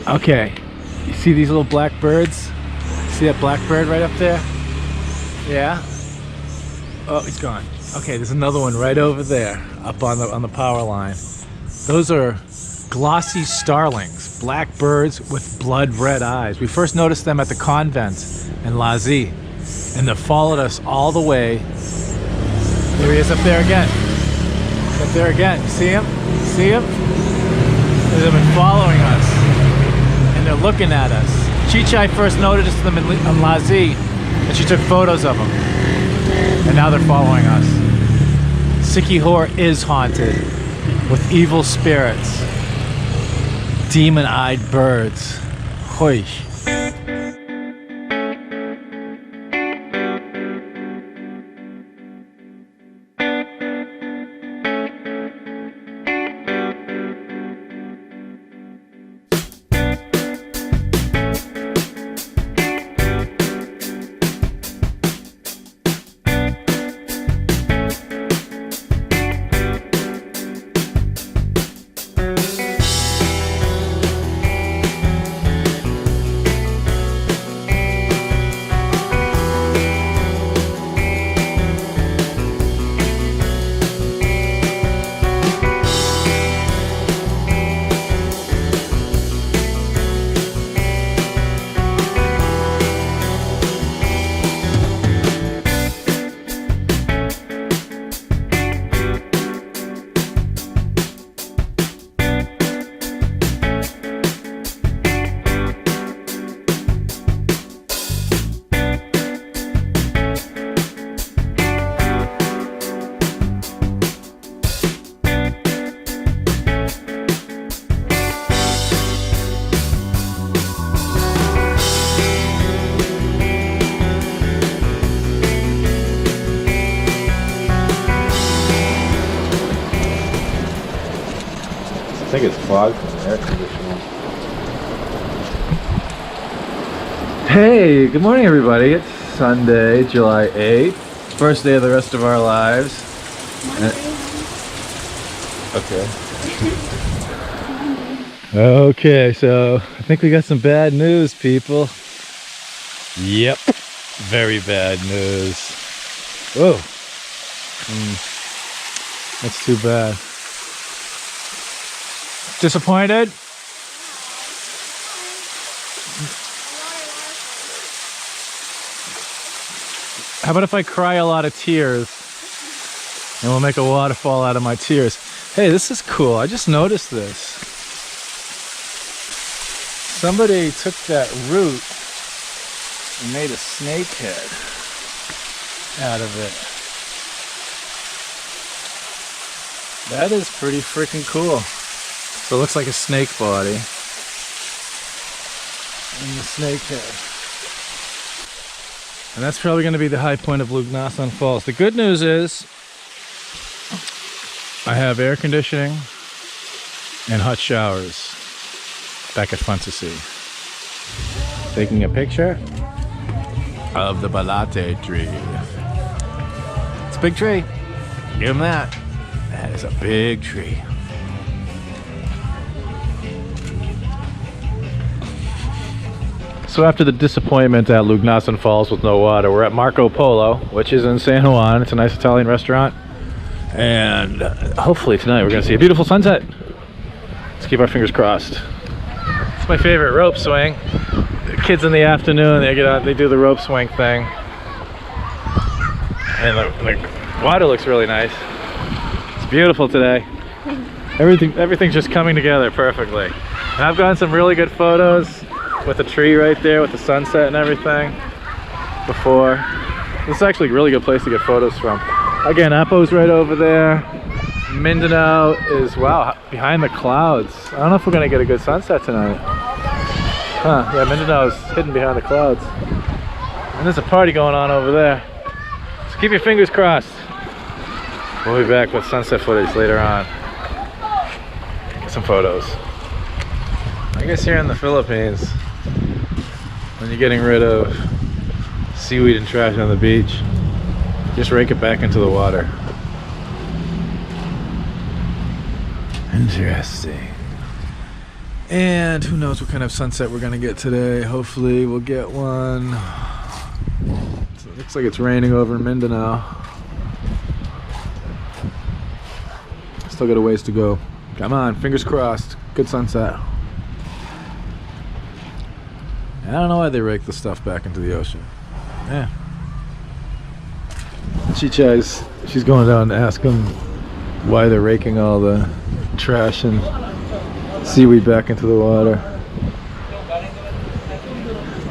Okay, you see these little black birds? See that black bird right up there? Yeah? Oh, he's gone. Okay, there's another one right over there, up on the power line. Those are glossy starlings, black birds with blood red eyes. We first noticed them at the convent in Lazi, and they've followed us all the way. There he is up there again. Up there again. You see him? See him? They've been following us, and they're looking at us. Chichai first noticed them in Lazi, and she took photos of them. And now they're following us. Siquijor is haunted with evil spirits, demon-eyed birds. Hoi. I think it's clogged from the air conditioning. Hey, good morning everybody. It's Sunday, July 8th. First day of the rest of our lives. Okay, so I think we got some bad news, people. Yep, very bad news. Oh, that's too bad. Disappointed? How about if I cry a lot of tears and we'll make a waterfall out of my tears? Hey, this is cool. I just noticed this. Somebody took that root and made a snake head out of it. That is pretty freaking cool. So it looks like a snake body and the snake head. And that's probably going to be the high point of Lugnasan Falls. The good news is I have air conditioning and hot showers back at Fantasy. Taking a picture of the balate tree. It's a big tree. Give him that. That is a big tree. So after the disappointment at Lugnasan Falls with no water, we're at Marco Polo, which is in San Juan. It's a nice Italian restaurant. And hopefully tonight we're going to see a beautiful sunset. Let's keep our fingers crossed. It's my favorite rope swing. The kids in the afternoon, they get out, they do the rope swing thing. And the water looks really nice. It's beautiful today. Everything's just coming together perfectly. And I've gotten some really good photos with the tree right there with the sunset and everything before. This is actually a really good place to get photos from. Again, Apo's right over there. Mindanao is, wow, behind the clouds. I don't know if we're gonna get a good sunset tonight. Huh, yeah, Mindanao is hidden behind the clouds. And there's a party going on over there. So keep your fingers crossed. We'll be back with sunset footage later on. Get some photos. I guess here in the Philippines, when you're getting rid of seaweed and trash on the beach, just rake it back into the water. Interesting. And who knows what kind of sunset we're gonna get today. Hopefully we'll get one. So it looks like it's raining over in Mindanao. Still got a ways to go. Come on, fingers crossed. Good sunset. I don't know why they rake the stuff back into the ocean. Yeah. She's going down to ask them why they're raking all the trash and seaweed back into the water.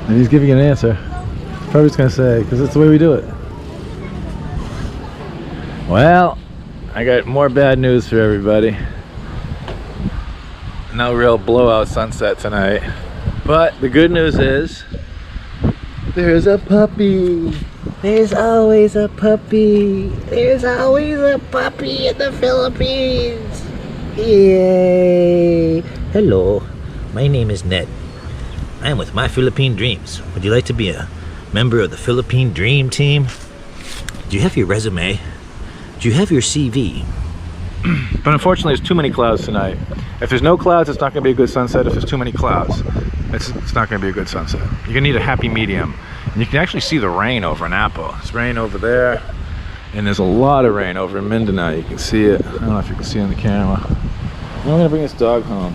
And he's giving an answer. Probably just gonna say, because that's the way we do it. Well, I got more bad news for everybody. No real blowout sunset tonight. But the good news is, there's a puppy. There's always a puppy. There's always a puppy in the Philippines. Yay! Hello, my name is Ned. I am with My Philippine Dreams. Would you like to be a member of the Philippine Dream Team? Do you have your resume? Do you have your CV? But unfortunately, there's too many clouds tonight. If there's no clouds, it's not going to be a good sunset. If there's too many clouds, it's not going to be a good sunset. You're going to need a happy medium. And you can actually see the rain over in Apple. There's rain over there, and there's a lot of rain over in Mindanao. You can see it. I don't know if you can see it on the camera. I'm going to bring this dog home.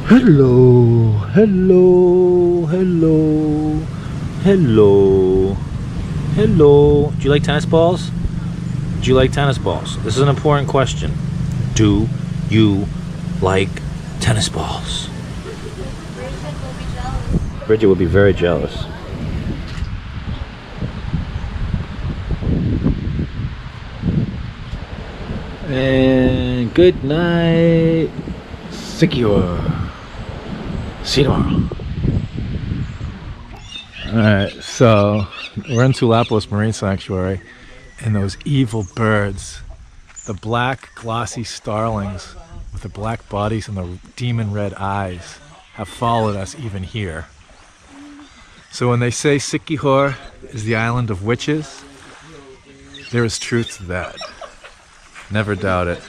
Hello, hello, hello, hello, hello. Do you like tennis balls? Do you like tennis balls? This is an important question. Do you like tennis balls? Bridget will be very jealous. And good night, Siquijor. See you tomorrow. Alright, so we're in Tulapolis Marine Sanctuary, and those evil birds, the black glossy starlings with the black bodies and the demon red eyes, have followed us even here. So when they say Siquijor is the island of witches, there is truth to that. Never doubt it.